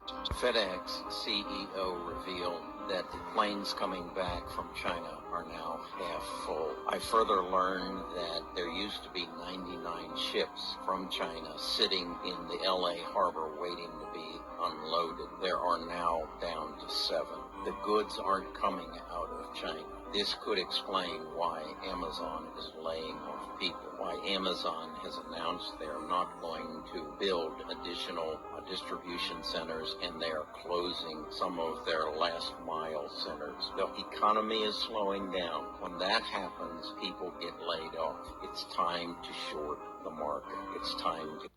FedEx CEO revealed that the planes coming back from China are now half full. I further learned that there used to be 99 ships from China sitting in the LA harbor waiting to be unloaded. There are now down to 7. The goods aren't coming out of China. This could explain why Amazon is laying off people, why Amazon has announced they're not going to build additional distribution centers, and they are closing some of their last mile centers. The economy is slowing down. When that happens, people get laid off. It's time to short the market. It's time to...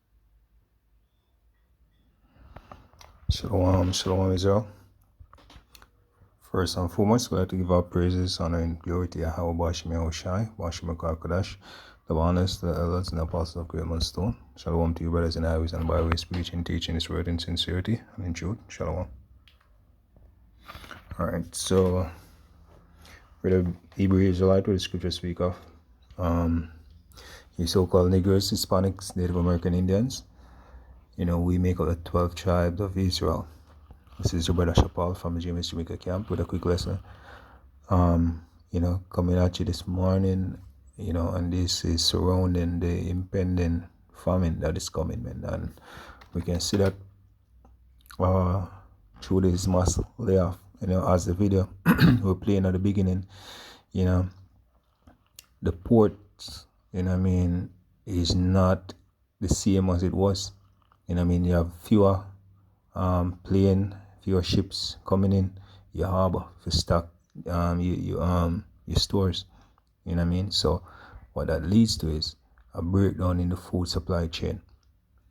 Shalom, Israel. First and foremost, we'd like to give our praises, honor, and glory to Yahweh Bashim Yahushai, Bashim Kodash, the honors, the elders, and the apostles of Great Stone. Shalom to you, brothers and highways and byways, preaching, teaching His word in sincerity and in truth. Shalom. Alright, so for the Hebrew Israelite, what the scripture speak of, you so-called Negroes, Hispanics, Native American Indians, we make up the 12 tribes of Israel. This is your brother Shapal from the James Jamaica camp with a quick lesson. Coming at you this morning, and this is surrounding the impending famine that is coming, man. And we can see that through this mass layoff, as the video we're playing at the beginning, the ports, is not the same as it was. You have fewer plane, fewer ships coming in your harbor for stock, your stores. So what that leads to is a breakdown in the food supply chain.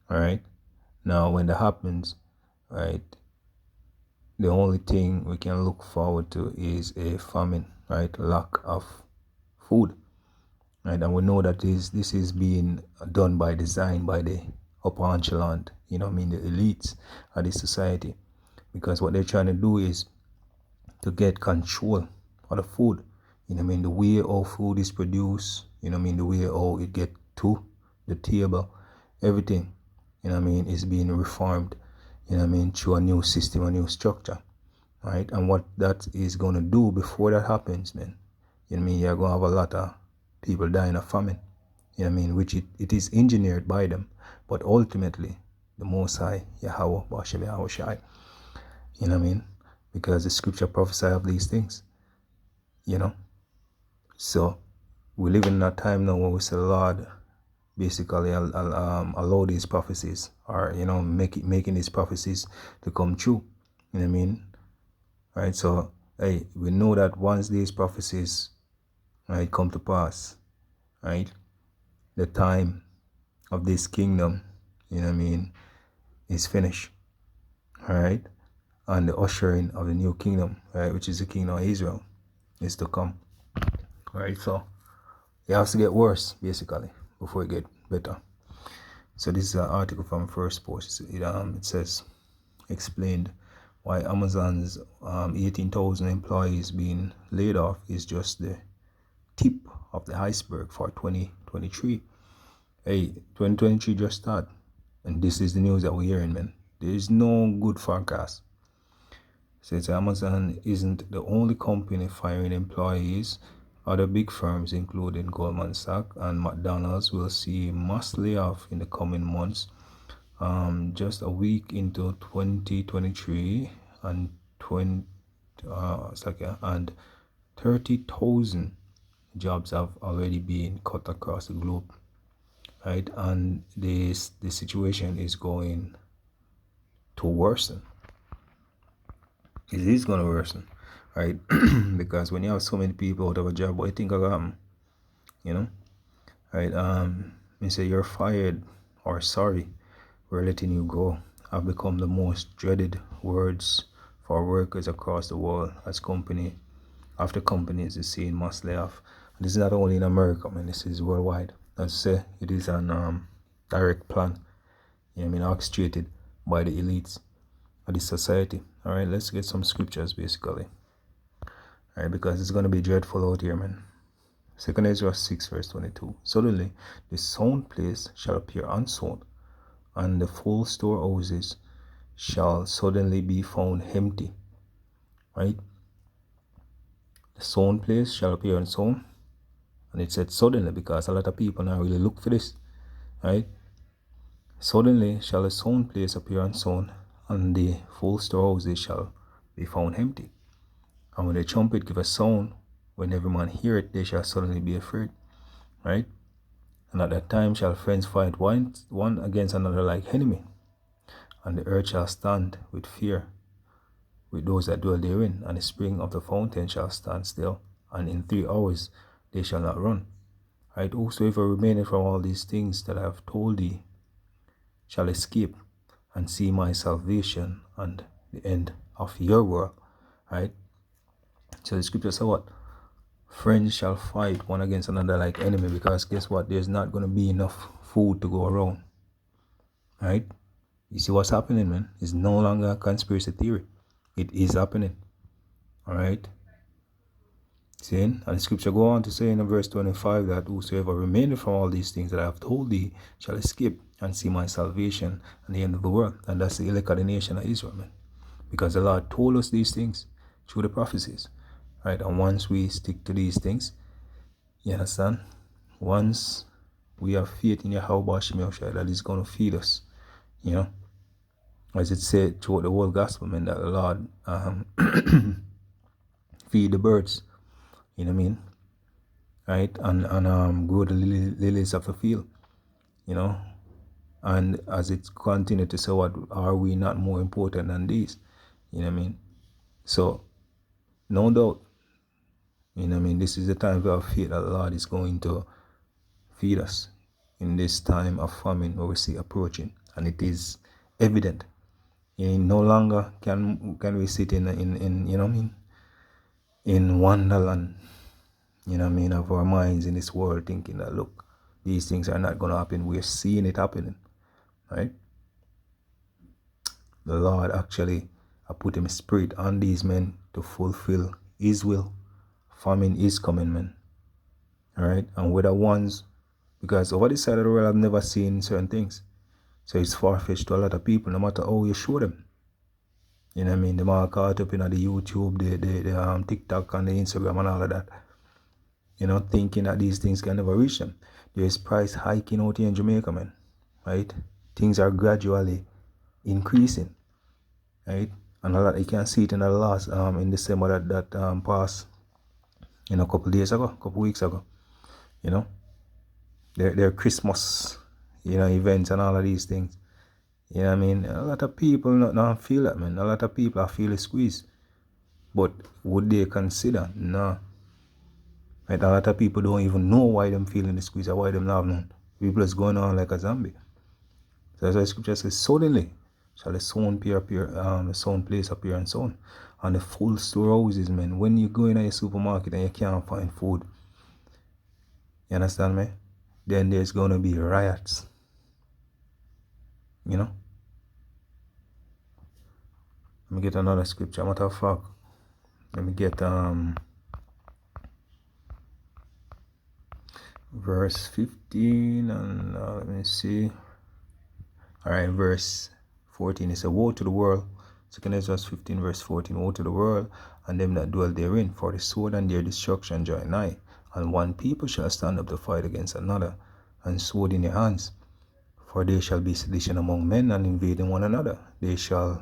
All right. Now, when that happens, right, the only thing we can look forward to is a famine, right? Lack of food, right? And we know that this is being done by design by the upper echelon, the elites of the society, because what they're trying to do is to get control of the food, the way how food is produced, the way how it get to the table, everything, is being reformed, through a new system, a new structure, right? And what that is going to do before that happens, man, you're going to have a lot of people dying of famine, which it is engineered by them. But ultimately, the Most High, Yahweh, Bashem Yahushai, because the scripture prophesy of these things, So we live in a time now when we say, Lord, basically allow these prophecies, or, making these prophecies to come true, Right, so, hey, we know that once these prophecies, right, come to pass, right, the time of this kingdom, is finished, all right, and the ushering of the new kingdom, right, which is the kingdom of Israel, is to come, right? So it has to get worse, basically, before it get better. So this is an article from First Post. It says, explained why Amazon's 18,000 employees being laid off is just the tip of the iceberg for 2023. Hey, 2023 just started, and this is the news that we're hearing, man. There is no good forecast. Says Amazon isn't the only company firing employees. Other big firms, including Goldman Sachs and McDonald's, will see mass layoff in the coming months. Just a week into 2023, and 30,000 jobs have already been cut across the globe, right? And the situation is going to worsen. It is going to worsen, right? Because when you have so many people out of a job, what do you think of them? Right? You say you're fired or sorry, we're letting you go have become the most dreaded words for workers across the world, as company after companies is seeing mass layoff. This is not only in America, man. This is worldwide. As I say, it is an direct plan, orchestrated by the elites of this society. All right, let's get some scriptures, basically. All right, because it's going to be dreadful out here, man. 2 Ezra 6 verse 22. Suddenly the sown place shall appear unsown, and the full storehouses shall suddenly be found empty, right? The sown place shall appear unsown. And it said suddenly because a lot of people now really look for this, right? Suddenly shall the sown place appear unsown, and the full storehouses shall be found empty. And when the trumpet give a sound, when every man hear it, they shall suddenly be afraid, right? And at that time shall friends fight one against another like enemy, and the earth shall stand with fear with those that dwell therein, and the spring of the fountain shall stand still, and in 3 hours they shall not run. Right? Whosoever remaineth from all these things that I have told thee shall escape and see my salvation and the end of your world. Right? So the scripture says what? Friends shall fight one against another like enemy, because guess what? There's not going to be enough food to go around. Right? You see what's happening, man? It's no longer a conspiracy theory. It is happening. Alright? Saying, and the scripture go on to say in verse 25 that whosoever remaineth from all these things that I have told thee shall escape and see my salvation and the end of the world. And that's the elect of the nation of Israel, man. Because the Lord told us these things through the prophecies. Right? And once we stick to these things, you understand? Once we have faith in Yahweh Shemel that is going to feed us, you know, as it said throughout the whole gospel, man, that the Lord feed the birds, you know what I mean? Right? And grow the lilies of the field, you know? And as it continued to say, what are we not more important than these? You know what I mean? So, no doubt, you know what I mean, this is the time of faith that the Lord is going to feed us in this time of famine where we see approaching. And it is evident. You know, no longer can we sit in you know what I mean, in wonderland, you know what I mean, of our minds in this world, thinking that look, these things are not going to happen. We're seeing it happening, right? The Lord actually put his spirit on these men to fulfill his will. Famine is coming, man. All right? And we're the ones, because over this side of the world, I've never seen certain things. So it's far-fetched to a lot of people, no matter how you show them. You know what I mean? They're all caught up in the YouTube, the TikTok and the Instagram and all of that. You know, thinking that these things can never reach them. There's price hiking out here in Jamaica, man. Right? Things are gradually increasing. Right? And a lot, you can see it in the last, in December that passed, you know, a couple weeks ago. You know, their Christmas, you know, events and all of these things. You know what I mean? A lot of people not feel that, man. A lot of people are feeling squeezed. But would they consider? No. Right? A lot of people don't even know why them feeling the squeeze or why them not known. People is going on like a zombie. So that's why the scripture says, suddenly shall the sown the sown place appear and sown. And the full storehouses, man. When you go in a supermarket and you can't find food, you understand me? Then there's gonna be riots. You know? Let me get another scripture. Matter of fact, let me get verse 15 and let me see. Alright, verse 14. It says, woe to the world. 2 Ezra 15 verse 14. Woe to the world and them that dwell therein, for the sword and their destruction draw nigh. And one people shall stand up to fight against another, and sword in their hands. For there shall be sedition among men, and invading one another. They shall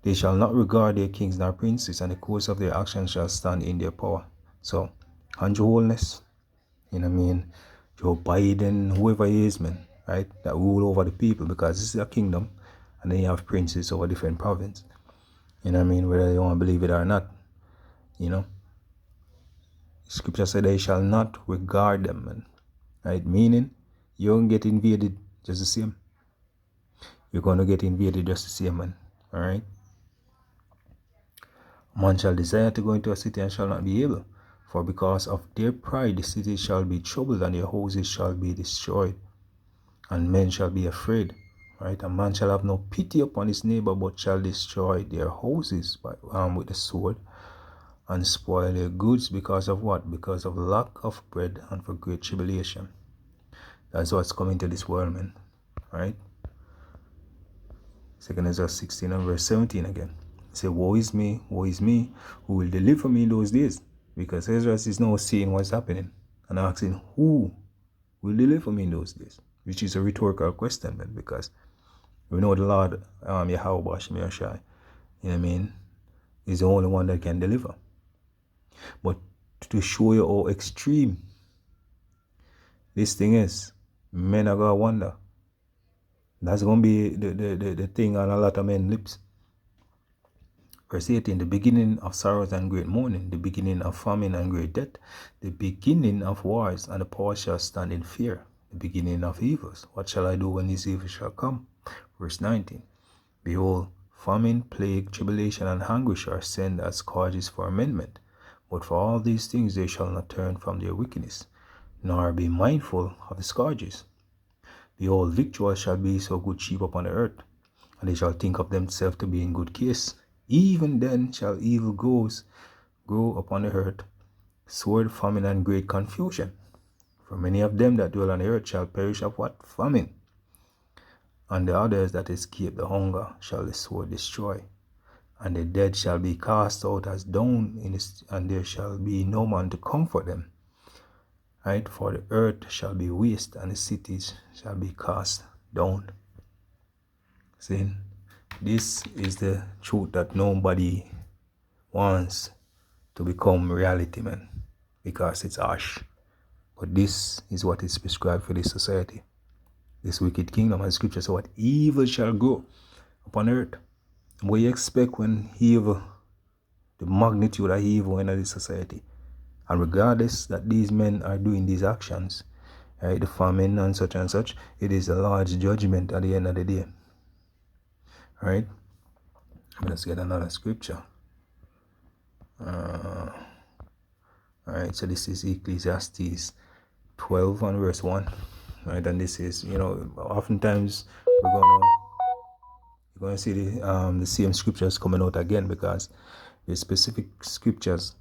not regard their kings nor princes, and the course of their actions shall stand in their power. So, Andrew Holness, you know what I mean, Joe Biden, whoever he is, man, right, that rule over the people, because this is a kingdom, and then you have princes over different provinces. You know what I mean, whether you want to believe it or not, you know. Scripture said they shall not regard them, man, right, meaning you don't get invaded just the same. You're going to get invaded just the same, man, all right. Man shall desire to go into a city and shall not be able. For because of their pride the city shall be troubled, and their houses shall be destroyed. And men shall be afraid. Right? A man shall have no pity upon his neighbor, but shall destroy their houses with the sword, and spoil their goods because of what? Because of lack of bread and for great tribulation. That's what's coming to this world, man. Right? Second Ezra 16 and verse 17 again. He said, woe is me, who will deliver me in those days? Because Ezra is now seeing what's happening and asking, who will deliver me in those days? Which is a rhetorical question, man, because we know the Lord, Yahweh Shai, you know what I mean, is the only one that can deliver. But to show you how extreme this thing is, men are going to wonder. That's going to be the thing on a lot of men's lips. Verse 18, the beginning of sorrows and great mourning, the beginning of famine and great death, the beginning of wars, and the poor shall stand in fear, the beginning of evils. What shall I do when these evils shall come? Verse 19, behold, famine, plague, tribulation, and anguish are sent as scourges for amendment. But for all these things they shall not turn from their wickedness, nor be mindful of the scourges. Behold, victuals shall be so good cheap upon the earth, and they shall think of themselves to be in good case. Even then shall evil grow upon the earth, sword, famine, and great confusion. For many of them that dwell on the earth shall perish of what? Famine. And the others that escape the hunger shall the sword destroy. And the dead shall be cast out as dung, and there shall be no man to comfort them. Right? For the earth shall be waste, and the cities shall be cast down. See? This is the truth that nobody wants to become reality, man, because it's harsh. But this is what is prescribed for this society, this wicked kingdom. And scripture says, what evil shall grow upon earth. What you expect when evil, the magnitude of evil in this society. And regardless that these men are doing these actions, right, the famine and such, it is a large judgment at the end of the day. Right? Let's get another scripture. Alright, so this is Ecclesiastes 12 and verse 1. Right, and this is, oftentimes you're gonna see the same scriptures coming out again, because there's specific scriptures,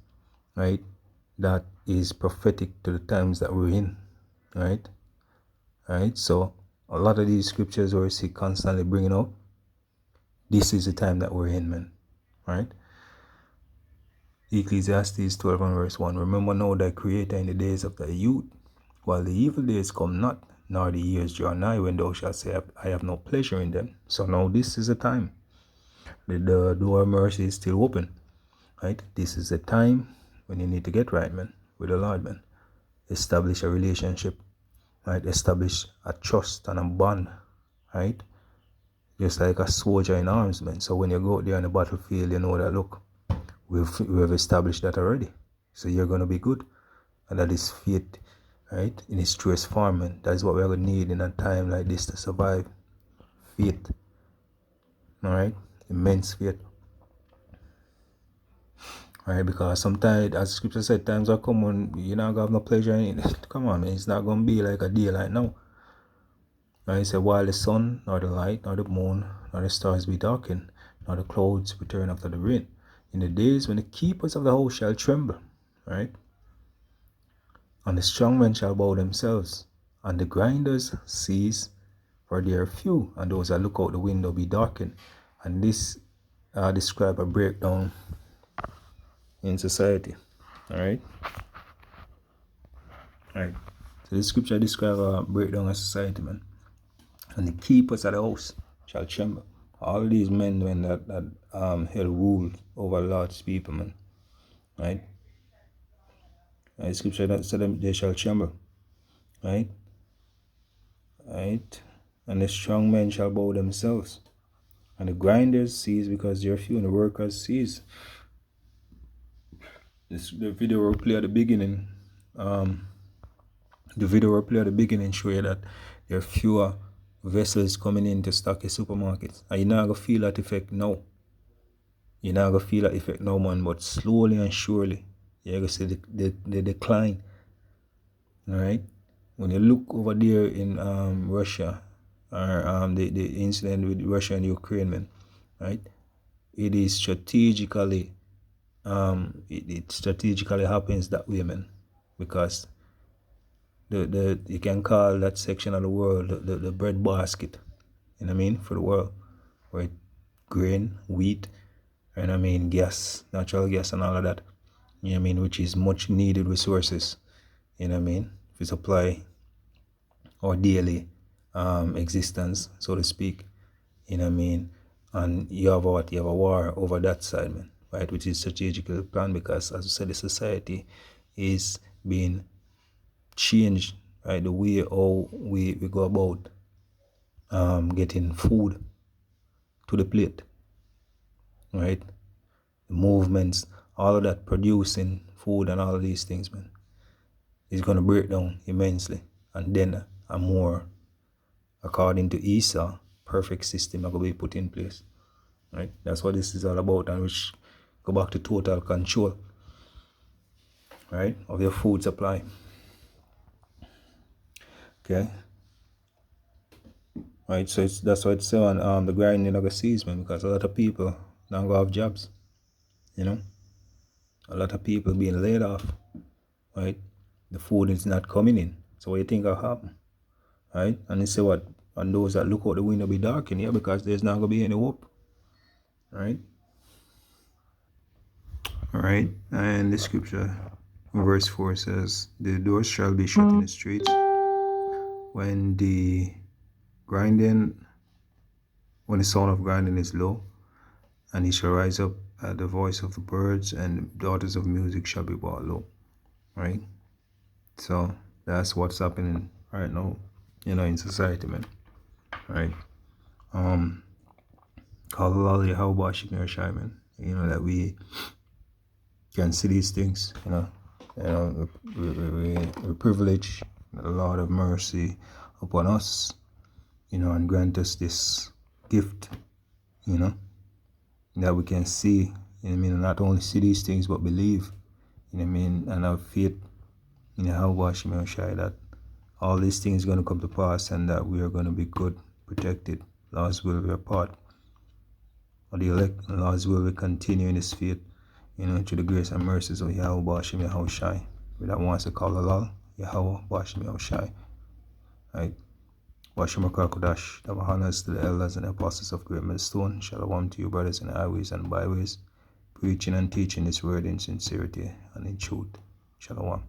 right, that is prophetic to the times that we're in. Right? So a lot of these scriptures we see constantly bringing up, this is the time that we're in, man. Right? Ecclesiastes 12 and verse 1. Remember now thy creator in the days of thy youth, while the evil days come not, nor the years draw nigh, when thou shalt say, I have no pleasure in them. So now this is the time. The door of mercy is still open. Right? This is the time when you need to get right, man, with the Lord, man. Establish a relationship. Right? Establish a trust and a bond. Right? Just like a soldier in arms, man. So when you go out there on the battlefield, you know that, look, we've established that already. So you're going to be good. And that is faith, right? In its truest form, man. That is what we're going to need in a time like this to survive. Faith. Alright? Immense faith. Alright? Because sometimes, as scripture said, times are coming when you're not going to have no pleasure in it. Come on, man. It's not going to be like a day like now. Right? It said, while the sun, nor the light, nor the moon, nor the stars be darkened, nor the clouds return after the rain, in the days when the keepers of the house shall tremble, right? And the strong men shall bow themselves, and the grinders cease, for they are few, and those that look out the window be darkened. And this describe a breakdown in society. Alright? Alright. So this scripture describes a breakdown of society, man. And the keepers of the house shall tremble. All these men when that held rule over large people, man. Right? Scripture that said they shall tremble. Right? Right? And the strong men shall bow themselves. And the grinders cease because they are few, and the workers cease. The video will play at the beginning. Show you that there are fewer vessels coming in to stock your supermarkets. And you're not going to feel that effect now. You're not going to feel that effect now, man. But slowly and surely, you're going to see the decline. Alright? When you look over there in Russia, or the incident with Russia and Ukraine, man, right? It is strategically, it strategically happens that way, man, because you can call that section of the world the bread basket, you know what I mean, for the world. right? Grain, wheat, and I mean gas, natural gas and all of that. You know what I mean, which is much needed resources, you know what I mean, to supply our daily existence, so to speak. You know what I mean? And you have what? You have a war over that side, man, right? Which is strategically planned because, as I said, the society is being changed, right? The way how we go about getting food to the plate, right? The movements, all of that, producing food and all of these things, man, is going to break down immensely. And then a more, according to Esau, perfect system are going to be put in place. Right? That's what this is all about, and which go back to total control, right, of your food supply. Okay. Right, so that's why it's on the grinding of the seas, man, because a lot of people don't go have jobs. You know? A lot of people being laid off, right? The food is not coming in. So what do you think will happen? Right? And you say what? And those that look out the window be dark in here because there's not gonna be any hope. Right? Alright, and the scripture verse 4 says, the doors shall be shut in the streets when the sound of grinding is low, and he shall rise up at the voice of the birds, and daughters of music shall be brought low. Right? So that's what's happening right now, in society, man. Right? Call Allah Yahweh Shikner Shai, man. That we can see these things, we're privileged, the Lord of mercy upon us, and grant us this gift, that we can see, not only see these things but believe, and have faith in Yahweh Shemel Shai that all these things are going to come to pass and that we are going to be good, protected. Lord's will be a part of the elect, and Lord's will continue in His faith, through the grace and mercies of Yahweh Shemel Shai. We that wants to call Allah Yahweh Shemel Shai. Right? Washima Krakodash, the honors to the elders and the apostles of Great Millstone. Shalom to you, brothers in the highways and byways, preaching and teaching this word in sincerity and in truth. Shalom.